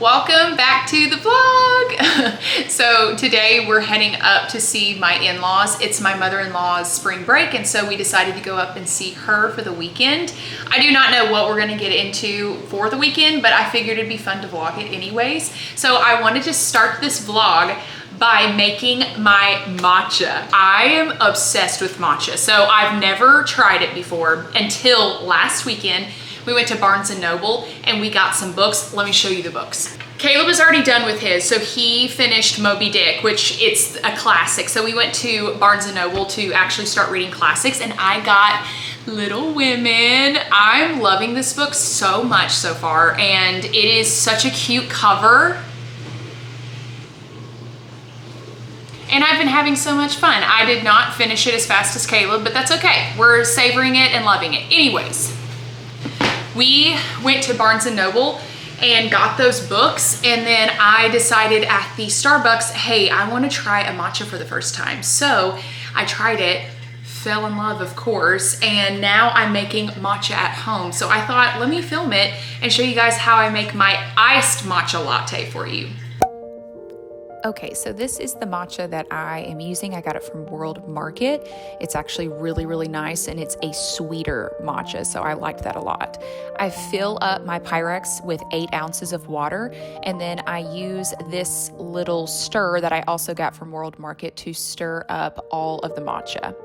Welcome back to the vlog. So today we're heading up to see my in-laws. It's my mother-in-law's spring break, and so we decided to go up and see her for the weekend. I do not know what we're gonna get into for the weekend, but I figured it'd be fun to vlog it anyways. So I wanted to start this vlog by making my matcha. I am obsessed with matcha. So I've never tried it before until last weekend. We went to Barnes & Noble and we got some books. Let me show you the books. Caleb is already done with his, so he finished Moby Dick, which it's a classic. So we went to Barnes & Noble to actually start reading classics, and I got Little Women. I'm loving this book so much so far, and it is such a cute cover. And I've been having so much fun. I did not finish it as fast as Caleb, but that's okay. We're savoring it and loving it. Anyways, we went to Barnes & Noble and got those books, and then I decided at the Starbucks, hey, I want to try a matcha for the first time. So I tried it, fell in love, of course, and now I'm making matcha at home. So I thought, let me film it and show you guys how I make my iced matcha latte for you. Okay, so this is the matcha that I am using. I got it from World Market. It's actually really, really nice, and it's a sweeter matcha, so I liked that a lot. I fill up my Pyrex with 8 ounces of water, and then I use this little stir that I also got from World Market to stir up all of the matcha.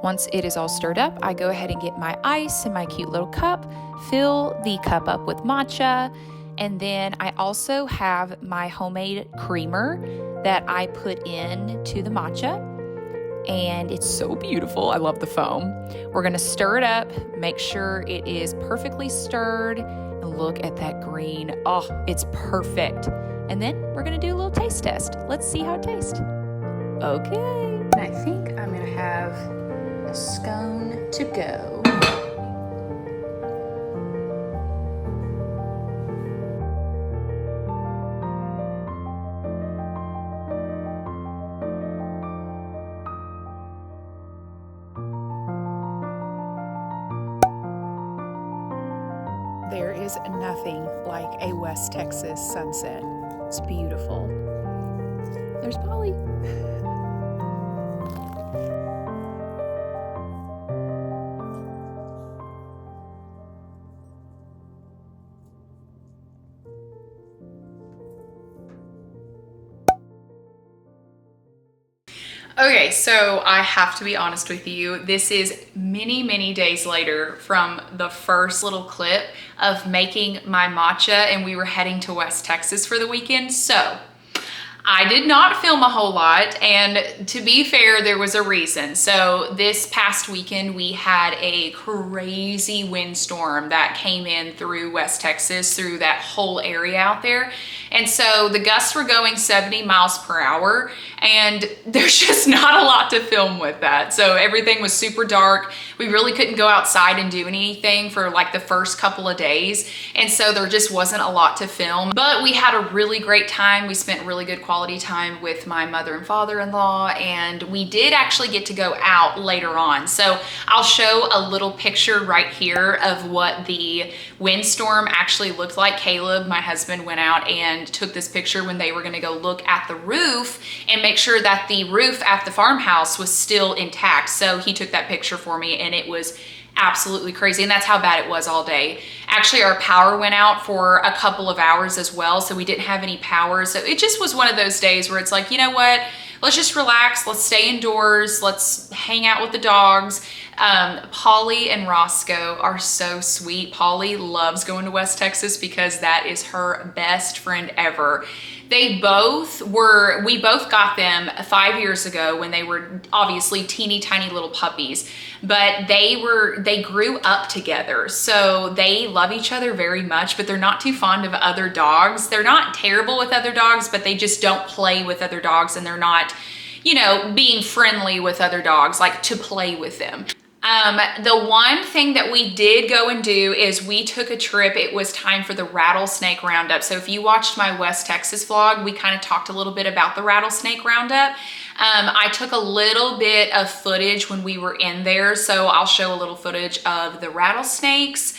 Once it is all stirred up, I go ahead and get my ice in my cute little cup, fill the cup up with matcha, and then I also have my homemade creamer that I put in to the matcha, and it's so beautiful. I love the foam. We're gonna stir it up, make sure it is perfectly stirred, and look at that green. Oh, it's perfect. And then we're gonna do a little taste test. Let's see how it tastes. Okay. I think I'm gonna have a scone to go. There is nothing like a West Texas sunset. It's beautiful. There's Polly. Okay, so I have to be honest with you. This is many, many days later from the first little clip of making my matcha, and we were heading to West Texas for the weekend. So I did not film a whole lot, and to be fair, there was a reason. So this past weekend, we had a crazy windstorm that came in through West Texas, through that whole area out there. And so the gusts were going 70 miles per hour, and there's just not a lot to film with that. So everything was super dark. We really couldn't go outside and do anything for like the first couple of days. And so there just wasn't a lot to film, but we had a really great time. We spent really good quality time with my mother and father-in-law, and we did actually get to go out later on. So I'll show a little picture right here of what the windstorm actually looked like. Caleb, my husband, went out and took this picture when they were gonna go look at the roof and make sure that the roof at the farmhouse was still intact. So he took that picture for me, and it was absolutely crazy, and that's how bad it was all day. Actually, our power went out for a couple of hours as well, so we didn't have any power. So it just was one of those days where it's like, you know what, let's just relax, let's stay indoors, let's hang out with the dogs. Polly and Roscoe are so sweet. Polly loves going to West Texas because that is her best friend ever. We both got them 5 years ago when they were obviously teeny tiny little puppies, but they grew up together. So they love each other very much, but they're not too fond of other dogs. They're not terrible with other dogs, but they just don't play with other dogs, and they're not, you know, being friendly with other dogs, like to play with them. The one thing that we did go and do is we took a trip. It was time for the rattlesnake roundup. So if you watched my West Texas vlog, we kind of talked a little bit about the rattlesnake roundup. I took a little bit of footage when we were in there, so I'll show a little footage of the rattlesnakes.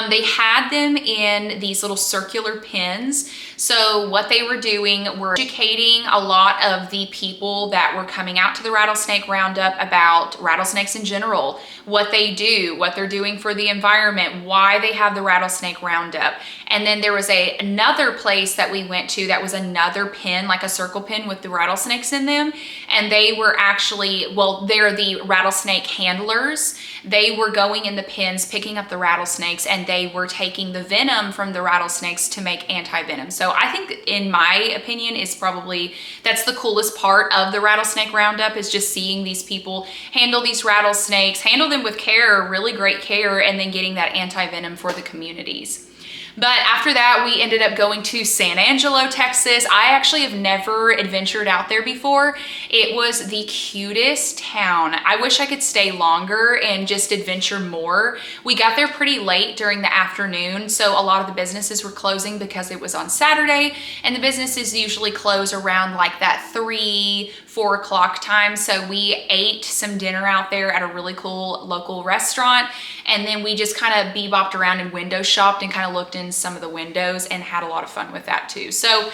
They had them in these little circular pens. So what they were doing were educating a lot of the people that were coming out to the rattlesnake roundup about rattlesnakes in general, what they do, what they're doing for the environment, why they have the rattlesnake roundup. And then there was another place that we went to that was another pen, like a circle pen with the rattlesnakes in them. And they were actually, well, they're the rattlesnake handlers. They were going in the pens, picking up the rattlesnakes, and they were taking the venom from the rattlesnakes to make anti-venom. So I think, in my opinion, that's the coolest part of the rattlesnake roundup, is just seeing these people handle these rattlesnakes, handle them with care, really great care, and then getting that anti-venom for the communities. But after that, we ended up going to San Angelo, Texas. I actually have never adventured out there before. It was the cutest town. I wish I could stay longer and just adventure more. We got there pretty late during the afternoon, so a lot of the businesses were closing because it was on Saturday, and the businesses usually close around like that 3, 4 o'clock time. So we ate some dinner out there at a really cool local restaurant, and then we just kind of bebopped around and window shopped and kind of looked in some of the windows and had a lot of fun with that too. So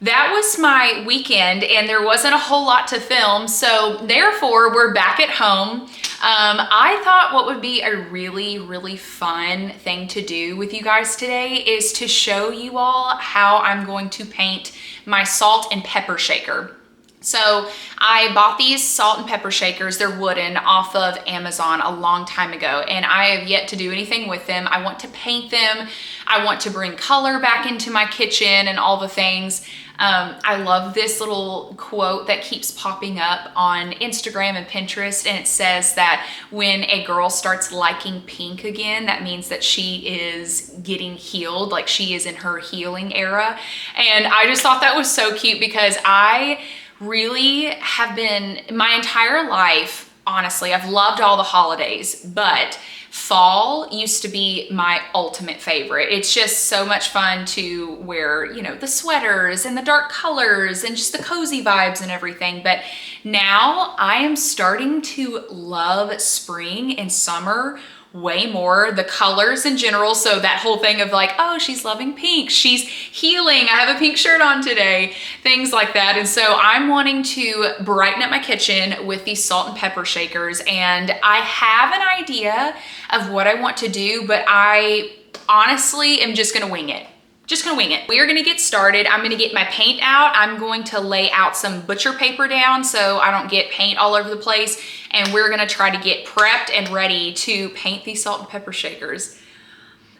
that was my weekend, and there wasn't a whole lot to film, so therefore we're back at home. I thought what would be a really, really fun thing to do with you guys today is to show you all how I'm going to paint my salt and pepper shaker. So I bought these salt and pepper shakers, they're wooden, off of Amazon a long time ago, and I have yet to do anything with them. I want to paint them. I want to bring color back into my kitchen and all the things. I love this little quote that keeps popping up on Instagram and Pinterest, and it says that when a girl starts liking pink again, that means that she is getting healed, like she is in her healing era. And I just thought that was so cute, because I really have been, my entire life, honestly, I've loved all the holidays, but fall used to be my ultimate favorite. It's just so much fun to wear, you know, the sweaters and the dark colors and just the cozy vibes and everything. But now I am starting to love spring and summer way more, the colors in general. So that whole thing of like, oh, she's loving pink, she's healing, I have a pink shirt on today, things like that. And so I'm wanting to brighten up my kitchen with these salt and pepper shakers, and I have an idea of what I want to do, but I honestly am just gonna wing it. Just gonna wing it. We are gonna get started. I'm gonna get my paint out. I'm going to lay out some butcher paper down so I don't get paint all over the place. And we're gonna try to get prepped and ready to paint these salt and pepper shakers.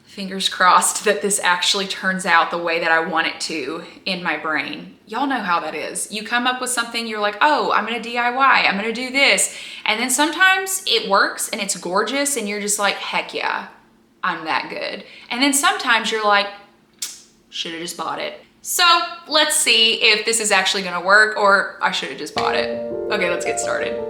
Fingers crossed that this actually turns out the way that I want it to in my brain. Y'all know how that is. You come up with something, you're like, oh, I'm gonna DIY, I'm gonna do this. And then sometimes it works and it's gorgeous and you're just like, heck yeah, I'm that good. And then sometimes you're like, should have just bought it. So let's see if this is actually gonna work, or I should have just bought it. Okay, let's get started.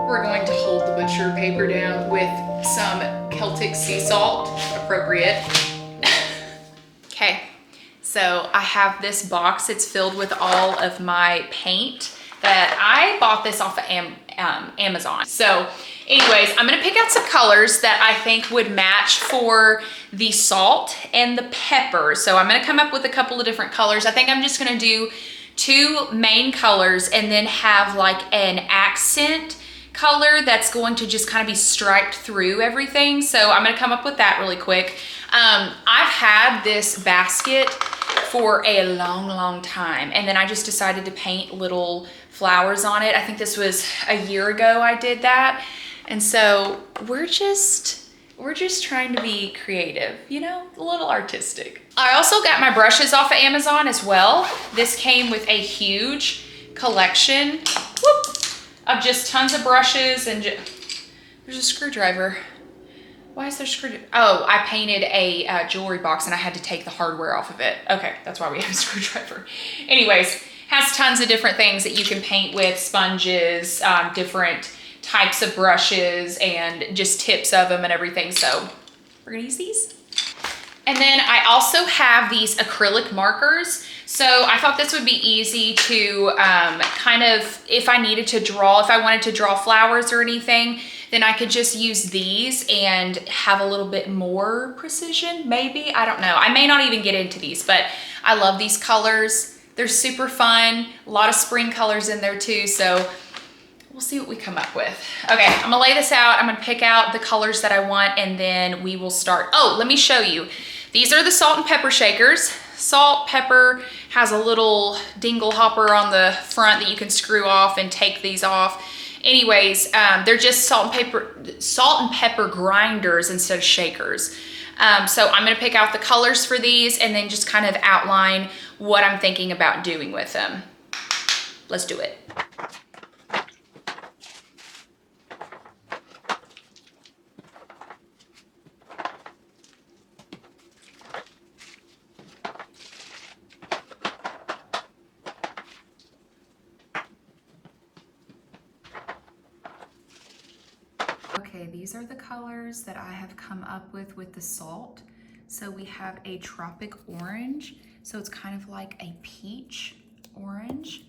We're going to hold the butcher paper down with some Celtic sea salt, appropriate. Okay, so I have this box. It's filled with all of my paint that I bought this off of Amazon. So anyways, I'm gonna pick out some colors that I think would match for the salt and the pepper. So I'm gonna come up with a couple of different colors. I think I'm just gonna do 2 main colors and then have like an accent color that's going to just kind of be striped through everything. So I'm gonna come up with that really quick. I've had this basket for a long time, and then I just decided to paint little flowers on it. I think this was a year ago I did that. And so we're just trying to be creative, you know, a little artistic. I also got my brushes off of Amazon as well. This came with a huge collection, of just tons of brushes, and there's a screwdriver. Why is there screwdriver? Oh, I painted a jewelry box and I had to take the hardware off of it. Okay, that's why we have a screwdriver. Anyways, has tons of different things that you can paint with, sponges, different types of brushes, and just tips of them and everything. So we're gonna use these. And then I also have these acrylic markers. So I thought this would be easy to kind of, if I needed to draw, if I wanted to draw flowers or anything, then I could just use these and have a little bit more precision, maybe. I don't know. I may not even get into these, but I love these colors. They're super fun. A lot of spring colors in there too. So we'll see what we come up with. Okay, I'm gonna lay this out. I'm gonna pick out the colors that I want and then we will start. Oh, let me show you. These are the salt and pepper shakers. Salt, pepper, has a little dingle hopper on the front that you can screw off and take these off. Anyways, they're just salt and pepper grinders instead of shakers. So I'm gonna pick out the colors for these and then just kind of outline what I'm thinking about doing with them. Let's do it. Okay, these are the colors that I have come up with the salt. So we have a tropic orange. So it's kind of like a peach orange.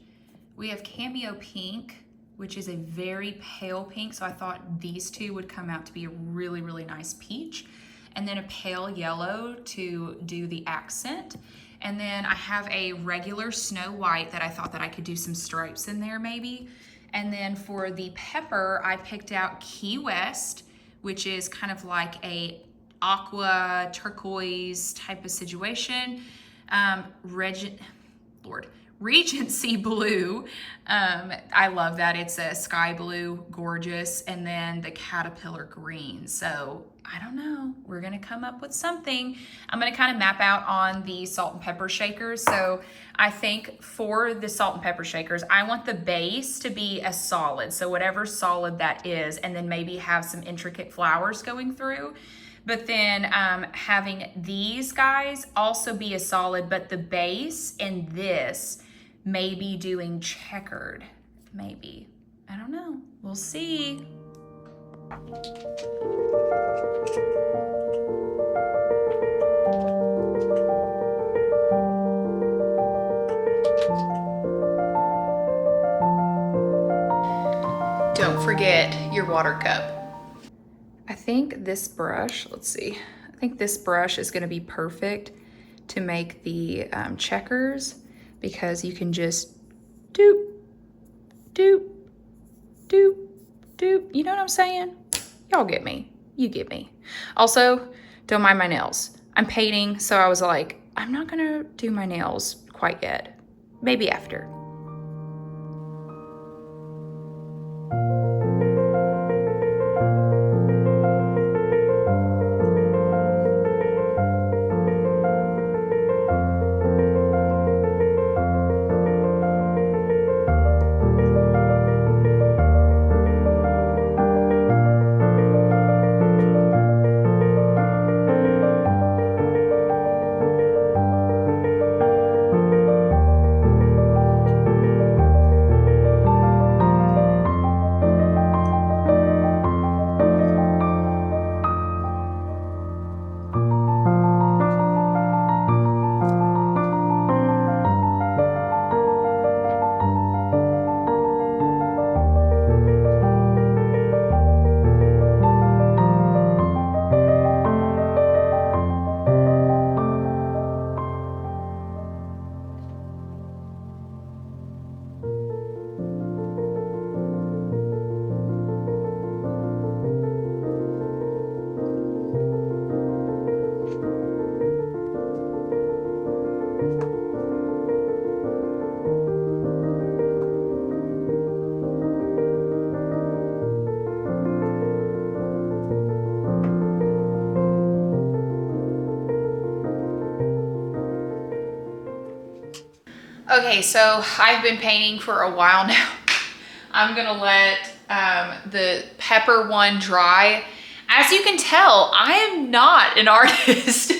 We have cameo pink, which is a very pale pink. So I thought these two would come out to be a really, really nice peach. And then a pale yellow to do the accent. And then I have a regular snow white that I thought that I could do some stripes in there maybe. And then for the pepper, I picked out Key West, which is kind of like a aqua turquoise type of situation. Regency blue. I love that. It's a sky blue, gorgeous. And then the caterpillar green. So I don't know, we're gonna come up with something. I'm gonna kind of map out on the salt and pepper shakers. So I think for the salt and pepper shakers, I want the base to be a solid. So whatever solid that is, and then maybe have some intricate flowers going through. But then having these guys also be a solid, but the base and this maybe doing checkered, maybe. I don't know, we'll see. Don't forget your water cup. I think this brush, let's see. I think this brush is gonna be perfect to make the checkers because you can just doop, doop, doop, doop. You know what I'm saying? Y'all get me, you get me. Also, don't mind my nails. I'm painting, so I was like, I'm not gonna do my nails quite yet. Maybe after. Okay, so I've been painting for a while now. I'm gonna let the pepper one dry. As you can tell, I am not an artist,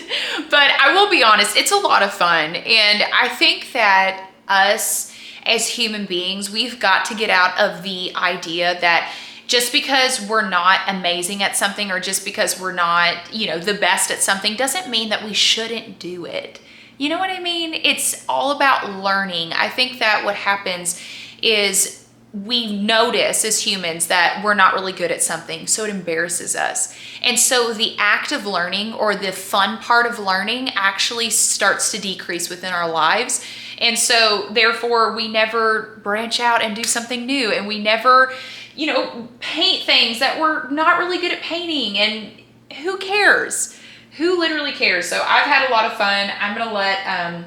but I will be honest, it's a lot of fun. And I think that us as human beings, we've got to get out of the idea that just because we're not amazing at something or just because we're not, you know, the best at something doesn't mean that we shouldn't do it. You know what I mean? It's all about learning. I think that what happens is we notice as humans that we're not really good at something, so it embarrasses us. And so the act of learning, or the fun part of learning, actually starts to decrease within our lives. And so therefore we never branch out and do something new, and we never, you know, paint things that we're not really good at painting. And who cares? Who literally cares? So I've had a lot of fun. I'm gonna let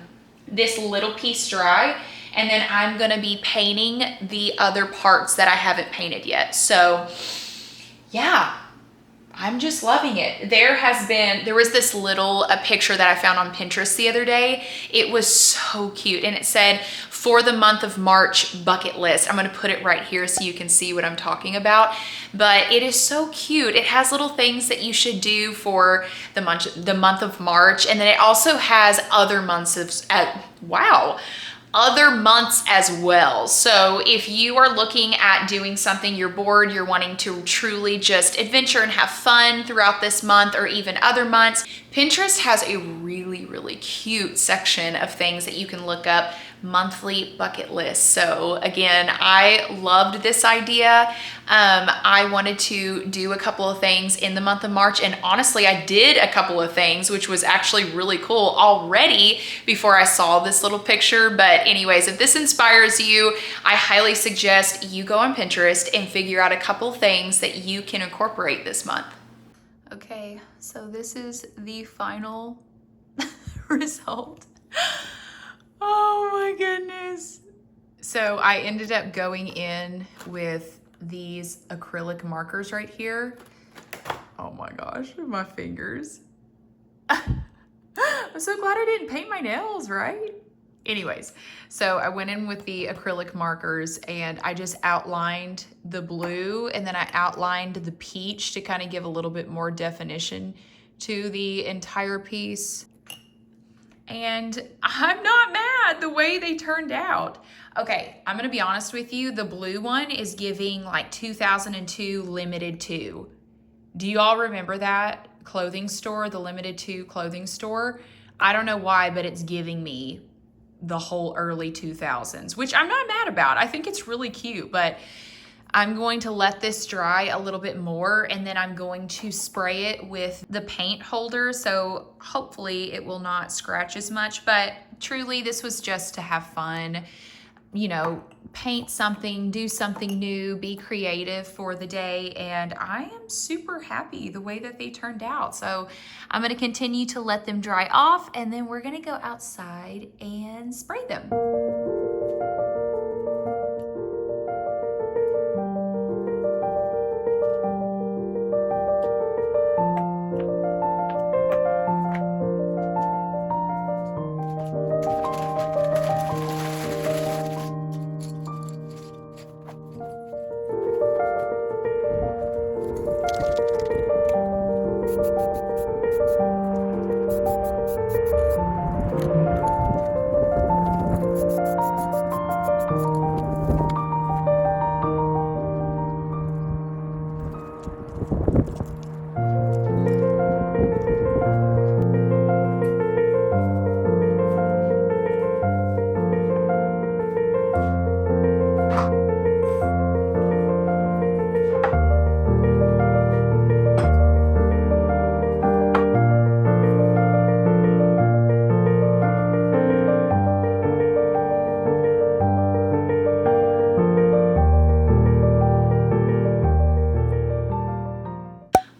this little piece dry, and then I'm gonna be painting the other parts that I haven't painted yet. So yeah, I'm just loving it. There was this little picture that I found on Pinterest the other day. It was so cute, and it said, for the month of March bucket list. I'm gonna put it right here so you can see what I'm talking about. But it is so cute. It has little things that you should do for the month of March, and then it also has other months of, other months as well. So if you are looking at doing something, you're bored, you're wanting to truly just adventure and have fun throughout this month or even other months, Pinterest has a really, really cute section of things that you can look up, monthly bucket lists. So again, I loved this idea. I wanted to do a couple of things in the month of March, and honestly, I did a couple of things, which was actually really cool already before I saw this little picture. But anyways, if this inspires you, I highly suggest you go on Pinterest and figure out a couple things that you can incorporate this month. Okay, so this is the final result. Oh my goodness. So I ended up going in with these acrylic markers right here. Oh my gosh, my fingers. I'm so glad I didn't paint my nails, right? Anyways, so I went in with the acrylic markers and I just outlined the blue, and then I outlined the peach to kind of give a little bit more definition to the entire piece. And I'm not mad the way they turned out. Okay, I'm gonna be honest with you. The blue one is giving like 2002 Limited 2. Do you all remember that clothing store, the Limited 2 clothing store? I don't know why, but it's giving me the whole early 2000s, which I'm not mad about. I think it's really cute, but I'm going to let this dry a little bit more, and then I'm going to spray it with the paint holder, so hopefully it will not scratch as much. But truly, this was just to have fun, you know, paint something, do something new, be creative for the day, and I am super happy the way that they turned out. So I'm gonna continue to let them dry off, and then we're gonna go outside and spray them.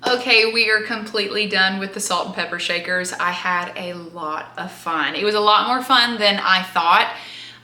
Okay, we are completely done with the salt and pepper shakers. I had a lot of fun. It was a lot more fun than I thought.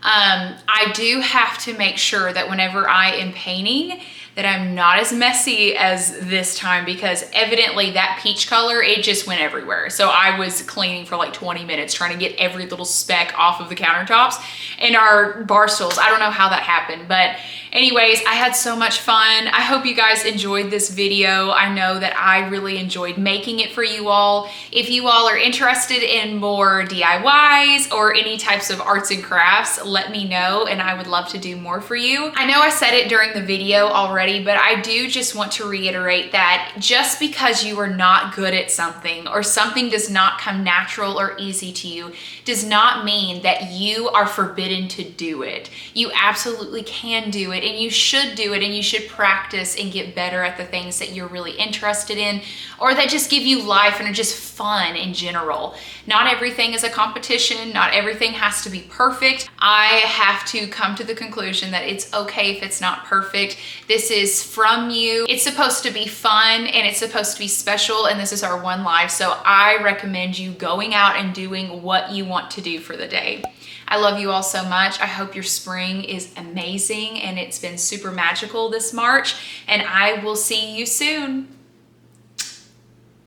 I do have to make sure that whenever I am painting that I'm not as messy as this time, because evidently that peach color, it just went everywhere. So I was cleaning for like 20 minutes trying to get every little speck off of the countertops and our bar stools. I don't know how that happened, but anyways, I had so much fun. I hope you guys enjoyed this video. I know that I really enjoyed making it for you all. If you all are interested in more DIYs or any types of arts and crafts, let me know and I would love to do more for you. I know I said it during the video already, already, but I do just want to reiterate that just because you are not good at something or something does not come natural or easy to you does not mean that you are forbidden to do it. You absolutely can do it, and you should do it, and you should practice and get better at the things that you're really interested in or that just give you life and are just fun in general. Not everything is a competition. Not everything has to be perfect. I have to come to the conclusion that it's okay if it's not perfect. This is from you. It's supposed to be fun and it's supposed to be special, and this is our one life. So I recommend you going out and doing what you want to do for the day. I love you all so much. I hope your spring is amazing and it's been super magical this March, and I will see you soon.